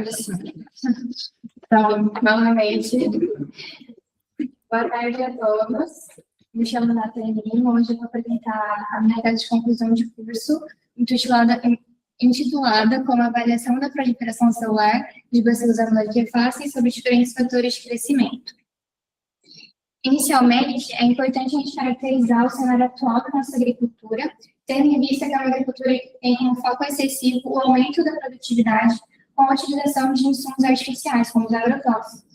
Assim. Então, novamente, boa tarde a todos. Me chamo Nathalie Lima. Hoje eu vou apresentar a minha tese de conclusão de curso, intitulada como Avaliação da Proliferação Celular de bacilos amiloliquefáceis sobre diferentes fatores de crescimento. Inicialmente, é importante a gente caracterizar o cenário atual da nossa agricultura, tendo em vista que é uma agricultura que tem como foco excessivo o aumento da produtividade com a utilização de insumos artificiais, como os agrotóxicos.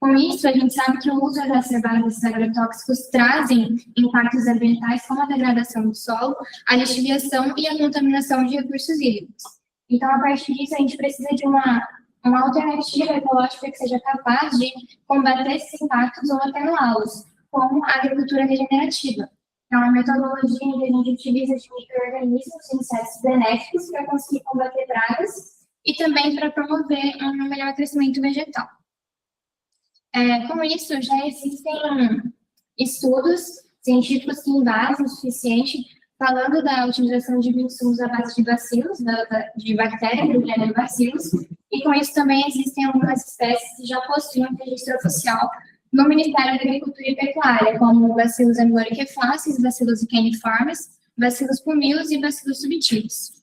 Com isso, a gente sabe que o uso exacerbado desses agrotóxicos trazem impactos ambientais como a degradação do solo, a lixiviação e a contaminação de recursos hídricos. Então, a partir disso, a gente precisa de uma alternativa ecológica que seja capaz de combater esses impactos ou atenuá-los, como a agricultura regenerativa. É uma metodologia em que a gente utiliza de micro-organismos e insetos benéficos para conseguir combater pragas e também para promover um melhor crescimento vegetal. Com isso, já existem estudos científicos que embasam o suficiente falando da utilização de insumos à base de bacilos, de bactérias do gênero Bacillus, e com isso também existem algumas espécies que já possuem registro oficial no Ministério da Agricultura e Pecuária, como Bacillus amiloliquefáceis, Bacillus icaniformes, Bacillus pumilus e Bacillus subtilis.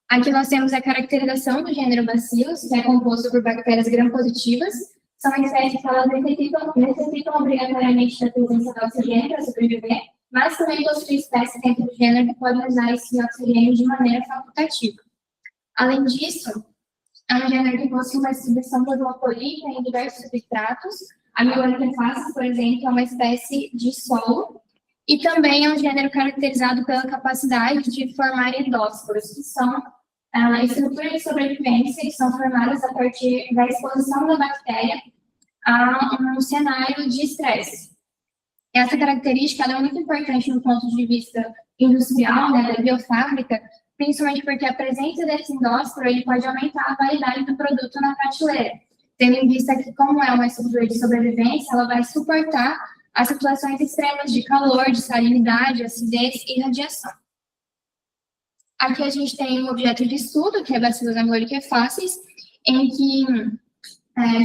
Aqui nós temos a caracterização do gênero Bacillus, que é composto por bactérias gram-positivas. São espécies que elas necessitam obrigatoriamente da presença de oxigênio para sobreviver, mas também possuem espécies dentro do gênero que podem usar esse oxigênio de maneira facultativa. Além disso, é um gênero que possui uma distribuição cosmopolita em diversos substratos. A amiloliquefáceas, por exemplo, é uma espécie de solo, e também é um gênero caracterizado pela capacidade de formar endósporos, que são estruturas de sobrevivência que são formadas a partir da exposição da bactéria a um cenário de estresse. Essa característica é muito importante no ponto de vista industrial, da biofábrica, principalmente porque a presença desse endósporo ele pode aumentar a validade do produto na prateleira, tendo em vista que, como é uma estrutura de sobrevivência, ela vai suportar as situações extremas de calor, de salinidade, acidez e radiação. Aqui a gente tem um objeto de estudo, que é Bacillus amiloliquefáceis, em que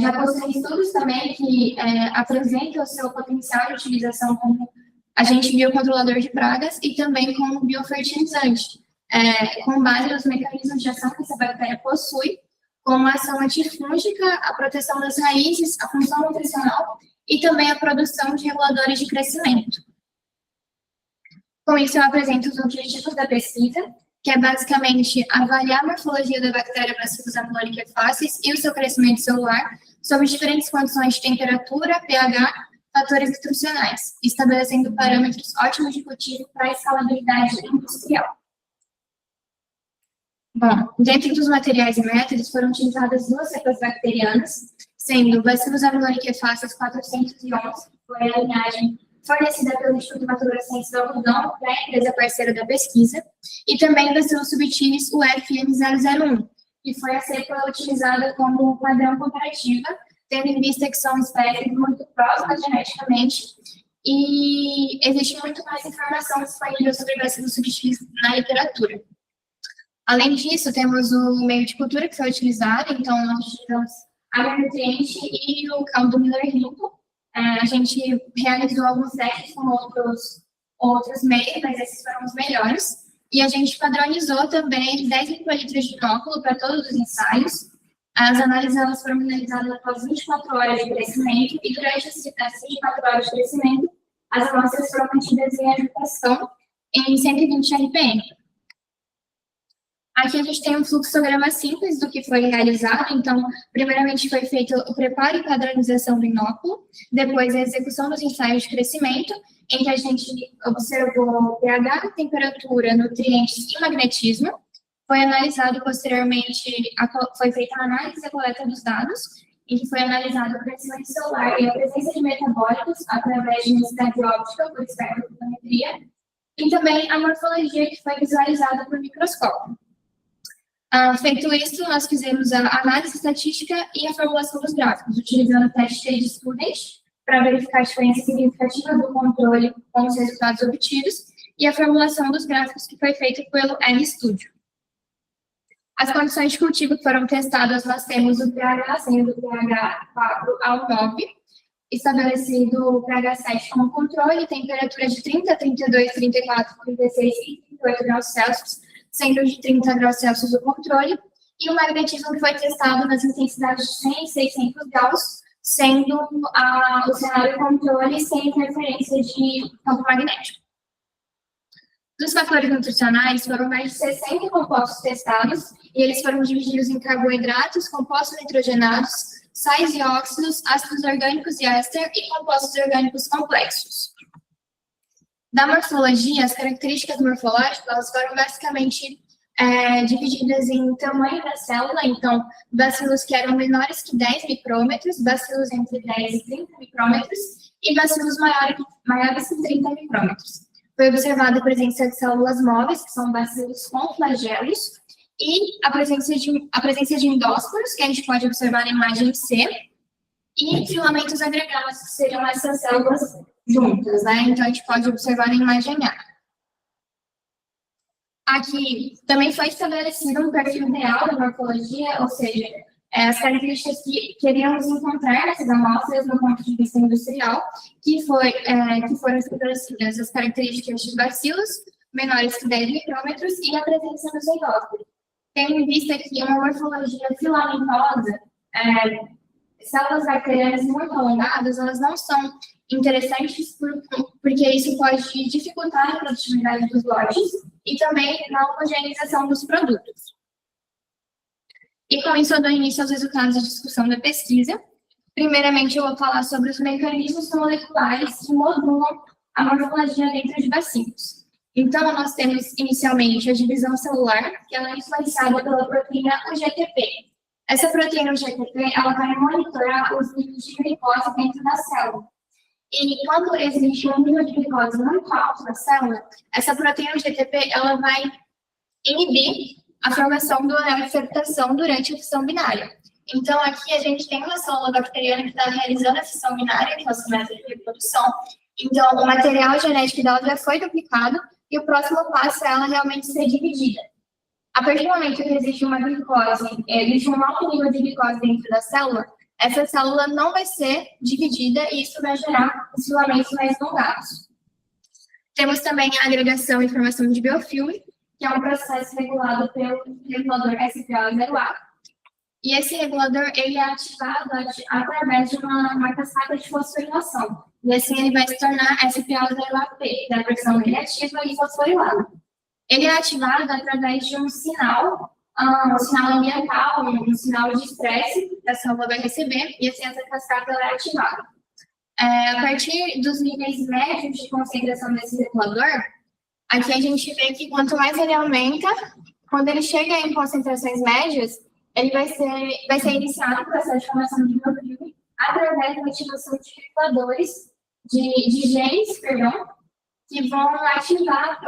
já possuem estudos também que apresentam o seu potencial de utilização como agente biocontrolador de pragas e também como biofertilizante, com base nos mecanismos de ação que essa bactéria possui, como a ação antifúngica, a proteção das raízes, a função nutricional e também a produção de reguladores de crescimento. Com isso, eu apresento os objetivos da pesquisa, que é basicamente avaliar a morfologia da bactéria Bacillus amiloliquefáceis e o seu crescimento celular sob diferentes condições de temperatura, pH, fatores nutricionais, estabelecendo parâmetros ótimos de cultivo para a escalabilidade industrial. Bom, dentro dos materiais e métodos foram utilizadas duas cepas bacterianas, sendo Bacillus amiloliquefáceis 411, que foi a linhagem fornecida pelo Instituto Mato Grossense do Algodão, que é a empresa parceira da pesquisa, e também Bacillus subtilis UFM001, que foi a cepa utilizada como padrão comparativa, tendo em vista que são espécies muito próximas geneticamente, e existe muito mais informação disponível sobre Bacillus subtilis na literatura. Além disso, temos o meio de cultura que foi utilizado, então nós utilizamos agronutriente e o caldo Miller limpo. A gente realizou alguns testes com outros meios, mas esses foram os melhores. E a gente padronizou também 10 microlitros de inóculo para todos os ensaios. As análises foram realizadas após 24 horas de crescimento e durante essas 24 horas de crescimento, as amostras foram mantidas em agitação em 120 RPM. Aqui a gente tem um fluxograma simples do que foi realizado. Então, primeiramente foi feito o preparo e padronização do inóculo, depois a execução dos ensaios de crescimento, em que a gente observou pH, temperatura, nutrientes e magnetismo. Foi analisado posteriormente, foi feita a análise e a coleta dos dados, em que foi analisado o crescimento celular e a presença de metabólicos através de densidade óptica por espermatometria, e também a morfologia que foi visualizada por microscópio. Feito isso, nós fizemos a análise estatística e a formulação dos gráficos, utilizando o teste de Student para verificar a diferença significativa do controle com os resultados obtidos e a formulação dos gráficos que foi feita pelo RStudio. As condições de cultivo que foram testadas, nós temos o pH, sendo do pH 4 ao 9, estabelecido o pH 7 como controle, temperatura de 30, 32, 34, 36 e 38 graus Celsius, sendo de 30 graus Celsius o controle, e o magnetismo que foi testado nas intensidades de 100 e 600 graus, sendo o cenário controle sem interferência de campo magnético. Dos fatores nutricionais, foram mais de 60 compostos testados, e eles foram divididos em carboidratos, compostos nitrogenados, sais e óxidos, ácidos orgânicos e éster e compostos orgânicos complexos. Da morfologia, as características morfológicas elas foram basicamente divididas em tamanho da célula, então, bacilos que eram menores que 10 micrômetros, bacilos entre 10 e 30 micrômetros e bacilos maiores que 30 micrômetros. Foi observada a presença de células móveis, que são bacilos com flagelos, e a presença de endósporos, que a gente pode observar na imagem C, e filamentos agregados, que seriam essas células juntas, né? Então, a gente pode observar na imagem A. Aqui também foi estabelecido um perfil real da morfologia, ou seja, as características que queríamos encontrar nessas amostras do ponto de vista industrial, que foram estabelecidas as características de bacilos menores que 10 micrômetros e a presença dos endósporos. Tendo em vista que uma morfologia filamentosa, células bacterianas muito alongadas, elas não são interessantes porque isso pode dificultar a produtividade dos lotes e também na homogeneização dos produtos. E com isso eu dou início aos resultados da discussão da pesquisa. Primeiramente, eu vou falar sobre os mecanismos moleculares que modulam a morfologia dentro de bacilos. Então, nós temos inicialmente a divisão celular, que ela é influenciada pela proteína UGTP. Essa proteína UGTP, ela vai monitorar os níveis de glicose dentro da célula. E quando existe um nível de glicose muito alto na célula, essa proteína UGTP, ela vai inibir a formação do anel de fermentação durante a fissão binária. Então, aqui a gente tem uma célula bacteriana que está realizando a fissão binária, que é o nosso método de reprodução. Então, o material genético dela já foi duplicado e o próximo passo é ela realmente ser dividida. A partir do momento que existe uma glicose, existe um alto nível de glicose dentro da célula, essa célula não vai ser dividida e isso vai gerar os filamentos mais alongados. Temos também a agregação e formação de biofilme, que é um processo regulado pelo regulador SPO0A. E esse regulador ele é ativado através de uma cascata de fosforilação. E assim ele vai se tornar SPO0AP, que é a versão negativa e fosforilada. Ele é ativado através de um sinal ambiental, um sinal de estresse que a célula vai receber, e assim essa cascata é ativada. A partir dos níveis médios de concentração desse regulador, aqui a gente vê que quanto mais ele aumenta, quando ele chega em concentrações médias, ele vai ser iniciado o processo de formação de biofilme através da ativação de reguladores de genes, que vão ativar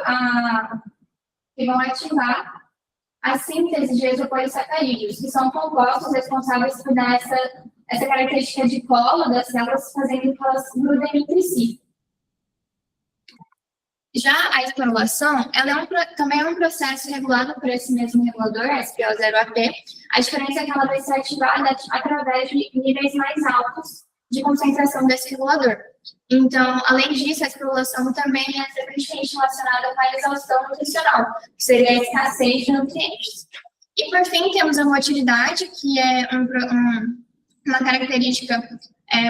a síntese de exopolissacarídeos, que são compostos responsáveis por dar essa característica de cola das células, fazendo que elas grudem entre si. Já a esporulação, ela também é um processo regulado por esse mesmo regulador, SPO0AP. A diferença é que ela vai ser ativada através de níveis mais altos de concentração desse regulador. Então, além disso, a esporulação também é frequentemente relacionada com a exaustão nutricional, que seria a escassez de nutrientes. E, por fim, temos a motilidade, que é uma característica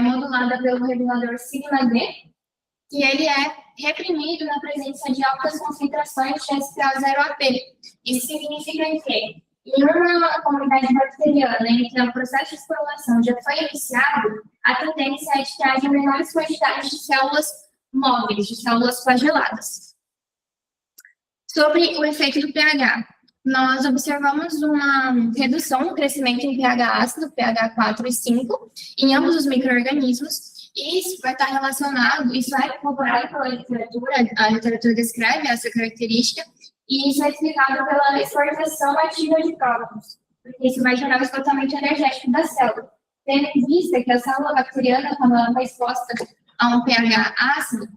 modulada pelo regulador sigma D, que ele é reprimido na presença de altas concentrações de SPO0AP. Isso significa que, em uma comunidade bacteriana em que o processo de esporulação já foi iniciado, a tendência é de que haja menores quantidades de células móveis, de células flageladas. Sobre o efeito do pH, nós observamos uma redução no crescimento em pH ácido, pH 4 e 5, em ambos os micro-organismos. E isso vai estar relacionado, isso é corroborado pela literatura, a literatura descreve essa característica, e isso é explicado pela exportação ativa de prótons, porque isso vai gerar o esgotamento energético da célula. Tendo em vista que a célula bacteriana, quando ela está exposta a um pH ácido,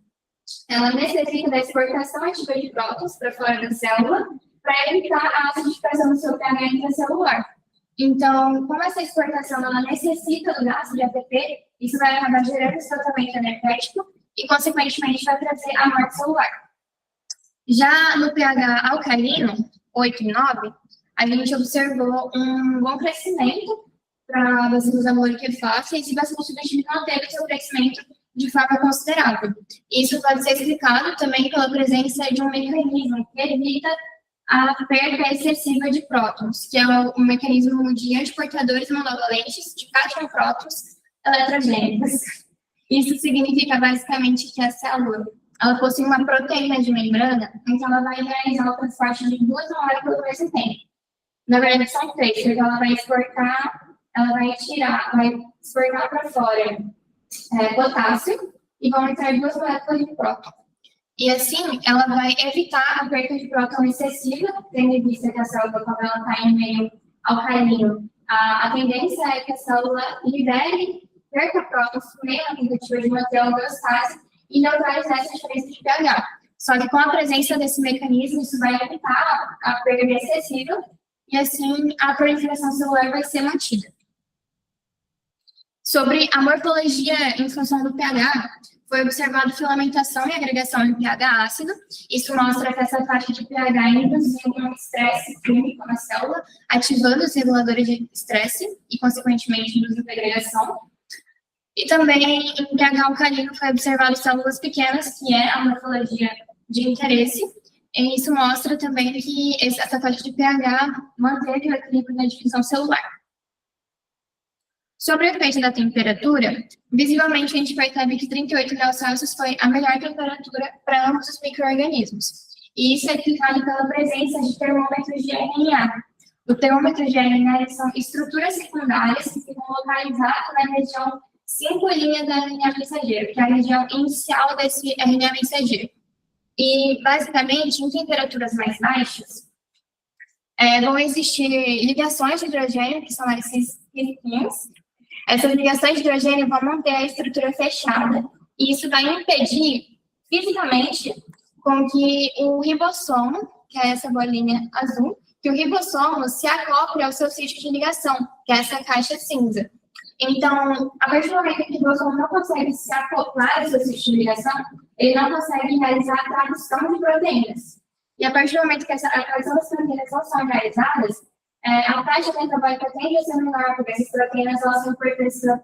ela necessita da exportação ativa de prótons para fora da célula, para evitar a acidificação do seu pH intracelular. Então, como essa exportação ela necessita do gasto de ATP, isso vai acabar gerando esgotamento energético e, consequentemente, vai trazer a morte celular. Já no pH alcalino, 8 e 9, a gente observou um bom crescimento para bacilos amiloricefáceis e bacilos subestilos não teve seu crescimento de forma considerável. Isso pode ser explicado também pela presença de um mecanismo que evita a perda excessiva de prótons, que é um mecanismo de antiportadores monovalentes de cátion-prótons eletrogênicos. Isso significa basicamente que a célula ela possui uma proteína de membrana, então ela vai realizar o transporte de duas moléculas ao mesmo tempo. Na verdade, são três, porque ela vai exportar para fora potássio e vão entrar duas moléculas de próton. E assim, ela vai evitar a perda de próton excessiva, tendo em vista que a célula, quando ela está em meio alcalino, a tendência é que a célula perca prótons também na tentativa de manter a homeostase e neutralizar essa diferença de pH. Só que com a presença desse mecanismo, isso vai evitar a perda excessiva e assim a proliferação celular vai ser mantida. Sobre a morfologia em função do pH, foi observado filamentação e agregação em pH ácido. Isso mostra que essa faixa de pH induziu um estresse químico na célula, ativando os reguladores de estresse e, consequentemente, induzindo a agregação. E também em pH alcalino foi observado células pequenas, que é a morfologia de interesse. E isso mostra também que essa faixa de pH manteve o equilíbrio na divisão celular. Sobre o efeito da temperatura, visivelmente a gente percebe que 38 graus Celsius foi a melhor temperatura para ambos os micro-organismos. E isso é explicado pela presença de termômetros de RNA. Os termômetros de RNA são estruturas secundárias que ficam localizadas na região 5' da RNA mensageiro, que é a região inicial desse RNA mensageiro. E, basicamente, em temperaturas mais baixas, vão existir ligações de hidrogênio, que são esses risquinhos. Essas ligações de hidrogênio vão manter a estrutura fechada, e isso vai impedir, fisicamente, com que o ribossomo, que é essa bolinha azul, que o ribossomo se acople ao seu sítio de ligação, que é essa caixa cinza. Então, a partir do momento que o ribossomo não consegue se acoplar ao seu sítio de ligação, ele não consegue realizar a tradução de proteínas. E a partir do momento que a tradução das proteínas não são realizadas, a taxa metabólica tende a ser menor, porque essas proteínas elas são importantes para o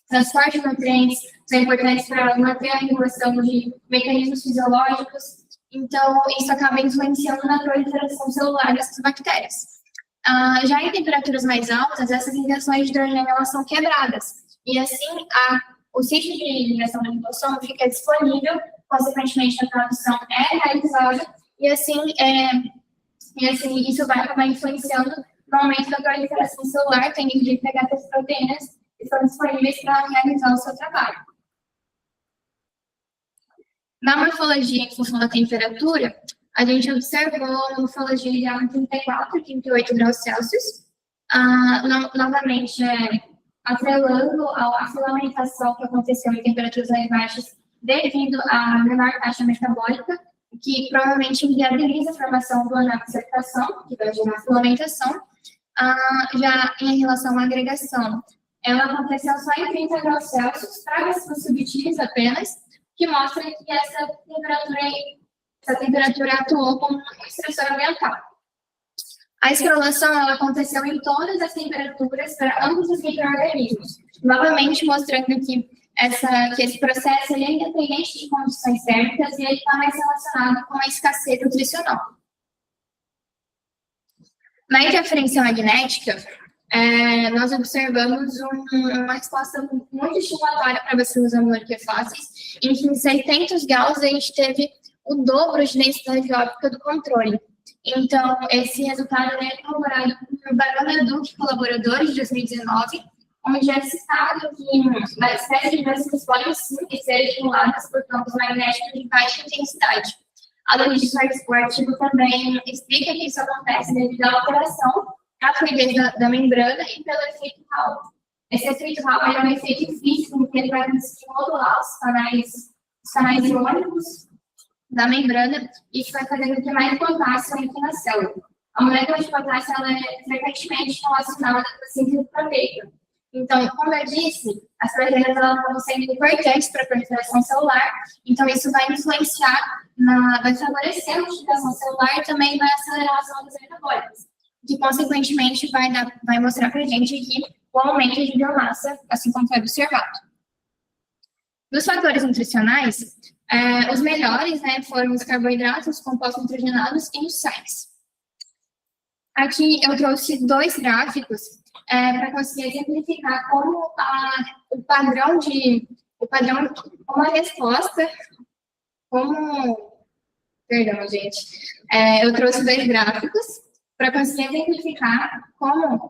transporte de nutrientes, são importantes para manter a regulação de mecanismos fisiológicos. Então, isso acaba influenciando na proliferação celular dessas bactérias. Já em temperaturas mais altas, essas ligações de hidrogênio elas são quebradas. E assim, o sítio de ligação do ribossomo fica disponível, consequentemente, a tradução é realizada, e assim, isso vai acabar influenciando no aumento da proliferação celular, tendo que pegar essas proteínas que estão disponíveis para realizar o seu trabalho. Na morfologia em função da temperatura, a gente observou a morfologia de 34 e 38 graus Celsius, novamente atrelando à filamentação que aconteceu em temperaturas mais baixas devido à menor taxa metabólica, que provavelmente inviabiliza a formação do anel de septação, que vai gerar filamentação. Já em relação à agregação, ela aconteceu só em 30 graus Celsius, para bacilos subtis apenas, que mostra que essa temperatura atuou como um estressor ambiental. A escrolação ela aconteceu em todas as temperaturas para ambos os micro-organismos, novamente mostrando que esse processo ele é independente de condições térmicas e ele está mais relacionado com a escassez nutricional. Na interferência magnética, nós observamos uma resposta muito estimulatória para bacilos amiloricefáceis, em que em 600 graus a gente teve o dobro de densidade óptica do controle. Então, esse resultado é corroborado por Barona Duque e colaboradores de 2019, onde é citado que as espécies de bacilos podem sim ser estimuladas por campos magnéticos de baixa intensidade. Além disso, o artigo também explica que isso acontece devido à alteração da fluidez da membrana e pelo efeito Hall. Esse efeito Hall é um efeito físico que ele vai conseguir modular os canais iônicos da membrana, isso vai fazer com que mais potássio entre na célula. A molécula de potássio ela é frequentemente relacionada com a síntese proteica. Então, como eu disse, as proteínas estão sendo importantes para a proliferação celular, então isso vai influenciar, vai favorecer a multiplicação celular e também vai acelerar as ondas metabólicas, que consequentemente vai mostrar para a gente aqui o aumento de biomassa, assim como foi observado. Dos fatores nutricionais, os melhores foram os carboidratos, os compostos nitrogenados e os sais. Aqui eu trouxe 2 gráficos para conseguir exemplificar como como a resposta, perdão, gente, eu trouxe 2 gráficos para conseguir exemplificar como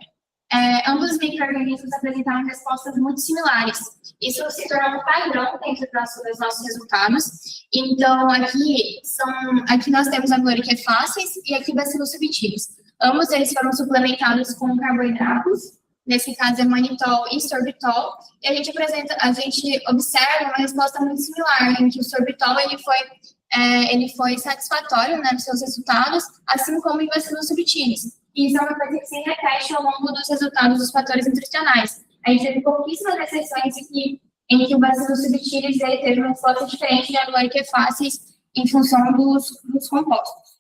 ambos os micro-organismos apresentaram respostas muito similares. Isso se tornou um padrão dentro dos nossos resultados. Então, aqui nós temos amiloriquefáceis e aqui bacilos subtilis. Ambos eles foram suplementados com carboidratos, nesse caso é manitol e sorbitol, e a gente observa uma resposta muito similar, em que o sorbitol ele foi satisfatório, né, nos seus resultados, assim como em bacilos subtilis. E isso é uma coisa que se repete ao longo dos resultados dos fatores nutricionais. A gente teve pouquíssimas exceções em que o bacillus subtilis teve uma resposta diferente de amiloriquefáceis em função dos compostos.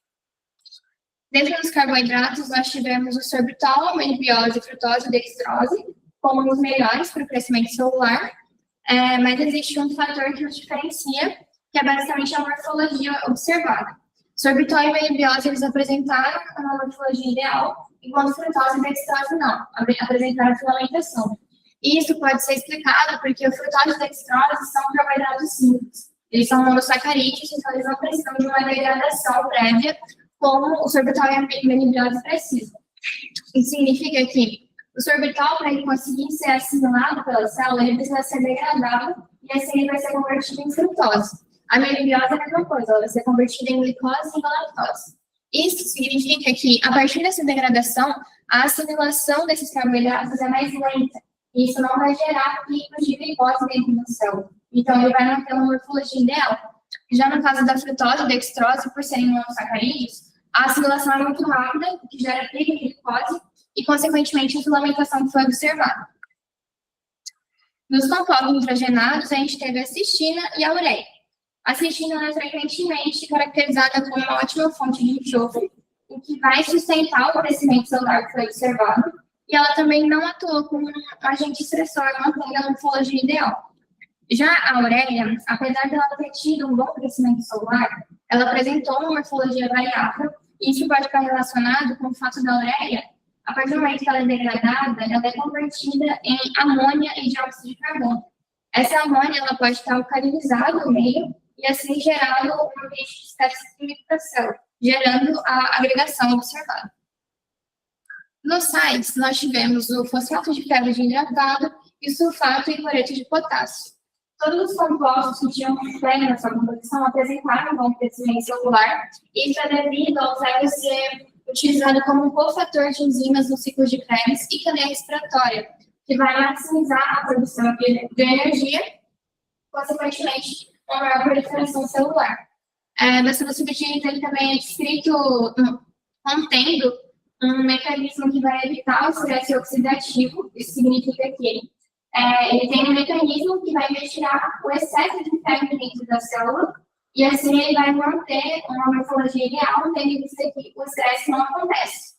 Dentro dos carboidratos, nós tivemos o sorbitol, manibiose, frutose e dextrose como os melhores para o crescimento celular, mas existe um fator que os diferencia, que é basicamente a morfologia observada. Sorbitol e manibiose, eles apresentaram uma morfologia ideal, enquanto frutose e dextrose não, apresentaram filamentação. E isso pode ser explicado porque o frutose e dextrose são carboidratos simples. Eles são monossacarídeos, então eles não precisam de uma degradação prévia, como o sorbitol e a manibiose precisam. Isso significa que o sorbitol, para ele conseguir ser assimilado pela célula, ele precisa ser degradado e assim ele vai ser convertido em frutose. A manibiose é a mesma coisa, ela vai ser convertida em glicose e galactose. Isso significa que, a partir dessa degradação, a assimilação desses carboidratos é mais lenta. E isso não vai gerar picos de glicose dentro da célula. Então, ele vai manter uma morfologia ideal. Já no caso da frutose e dextrose, por serem monossacarídeos, a assimilação é muito rápida, o que gera pico de glicose e, consequentemente, a filamentação que foi observada. Nos compostos nitrogenados, a gente teve a cistina e a ureia. A cistina é frequentemente caracterizada como uma ótima fonte de enxofre, o que vai sustentar o crescimento celular que foi observado, e ela também não atua como um agente estressor, mantendo a morfologia ideal. Já a ureia, apesar de ela ter tido um bom crescimento celular, ela apresentou uma morfologia variável, e isso pode estar relacionado com o fato da ureia, a partir do momento que ela é degradada, ela é convertida em amônia e dióxido de carbono. Essa amônia ela pode estar alcalinizada no meio, e assim gerando um ambiente de estresse químico da célula, gerando a agregação observada. Nos sais, nós tivemos o fosfato de ferro hidratado e sulfato e cloreto de potássio. Todos os compostos que tinham ferro na sua composição apresentaram um bom crescimento celular, e isso é devido ao ferro ser utilizado como um cofator de enzimas no ciclo de Krebs e cadeia respiratória, que vai maximizar a produção de energia, consequentemente, uma maior proliferação celular. Bacilos subtilis ele também é descrito contendo um mecanismo que vai evitar o estresse oxidativo. Isso significa que ele tem um mecanismo que vai retirar o excesso de ferro dentro da célula e assim ele vai manter uma morfologia ideal, tendo em vista que o estresse não acontece.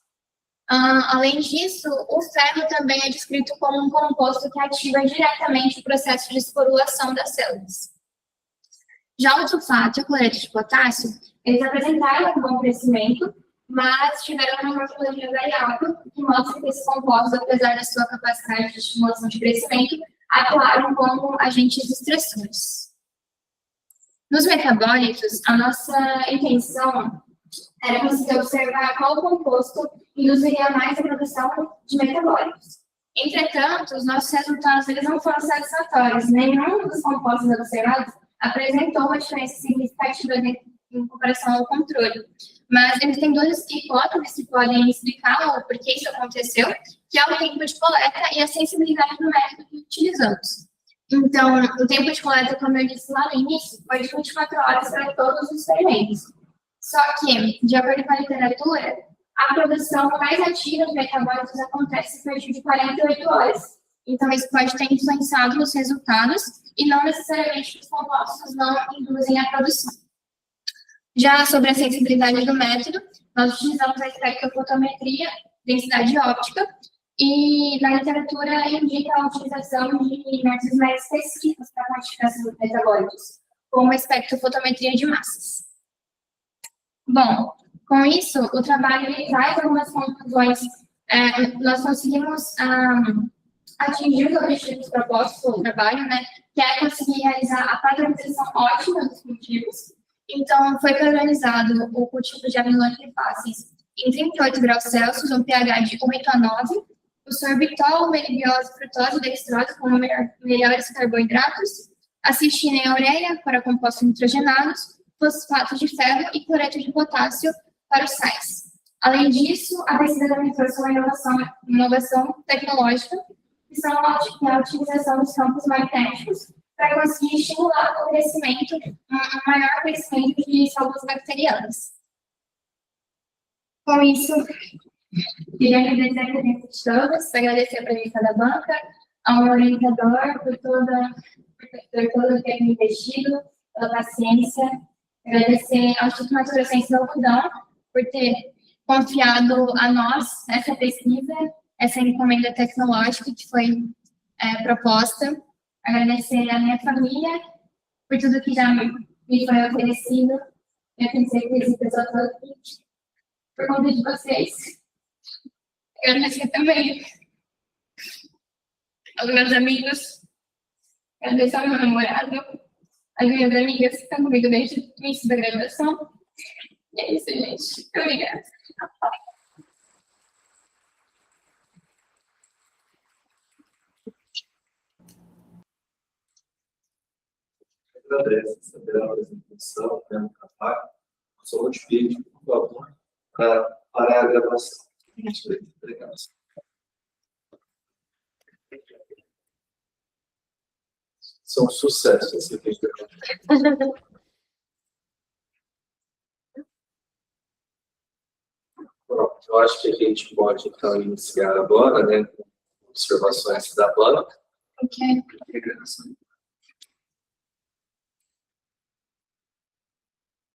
Além disso, o ferro também é descrito como um composto que ativa diretamente o processo de esporulação das células. Já o sulfato e o cloreto de potássio, eles apresentaram um bom crescimento, mas tiveram uma morfologia variável, que mostra que esses compostos, apesar da sua capacidade de estimulação de crescimento, atuaram como agentes estressores. Nos metabólitos, a nossa intenção era conseguir observar qual composto induziria mais a produção de metabólitos. Entretanto, os nossos resultados eles não foram satisfatórios. Nenhum dos compostos observados apresentou uma diferença significativa em comparação ao controle. Mas eles têm 2 hipóteses que podem explicar o porquê isso aconteceu, que é o tempo de coleta e a sensibilidade do método que utilizamos. Então, o tempo de coleta, como eu disse lá no início, foi de 24 horas para todos os experimentos. Só que, de acordo com a literatura, a produção mais ativa de metabólitos acontece a partir de 48 horas. Então, isso pode ter influenciado nos resultados e não necessariamente os compostos não induzem a produção. Já sobre a sensibilidade do método, nós utilizamos a espectrofotometria, densidade óptica, e na literatura indica a utilização de métodos mais específicos para a quantificação dos metabólitos, como a espectrofotometria de massas. Bom, com isso, o trabalho traz algumas conclusões. Nós conseguimos atingir os objetivos propostos pelo trabalho, né, que é conseguir realizar a padronização ótima dos cultivos. Então, foi padronizado o cultivo de aminotrifáceis em 38 graus Celsius, um pH de 8 a 9, o sorbitol, melibiose, frutose e dextrose como melhores carboidratos, a cisteína e a ureia para compostos nitrogenados, fosfato de ferro e cloreto de potássio para os sais. Além disso, a pesquisa demonstrou uma inovação tecnológica, que são a utilização dos campos magnéticos para conseguir estimular o crescimento, um maior crescimento de células bacterianas. Com isso, queria agradecer a presença de todos, agradecer a presença da banca, ao meu orientador por todo o tempo investido, pela paciência, agradecer ao Instituto Natura Ciências do Algodão por ter confiado a nós essa pesquisa, essa encomenda tecnológica que foi proposta. Agradecer à minha família por tudo que já me foi oferecido. Eu tenho certeza que eu estou aqui por conta de vocês. Agradecer também aos meus amigos, agradecer ao meu namorado, às minhas amigas que estão comigo desde o início da graduação. E é isso, gente. Obrigada. Agradeço essa apresentação, né, só te pedir, por favor, para a gravação. Obrigado. São sucessos esse vídeo. Pronto, eu acho que a gente pode, então, iniciar agora, né, com observações da banca. Ok. Obrigado.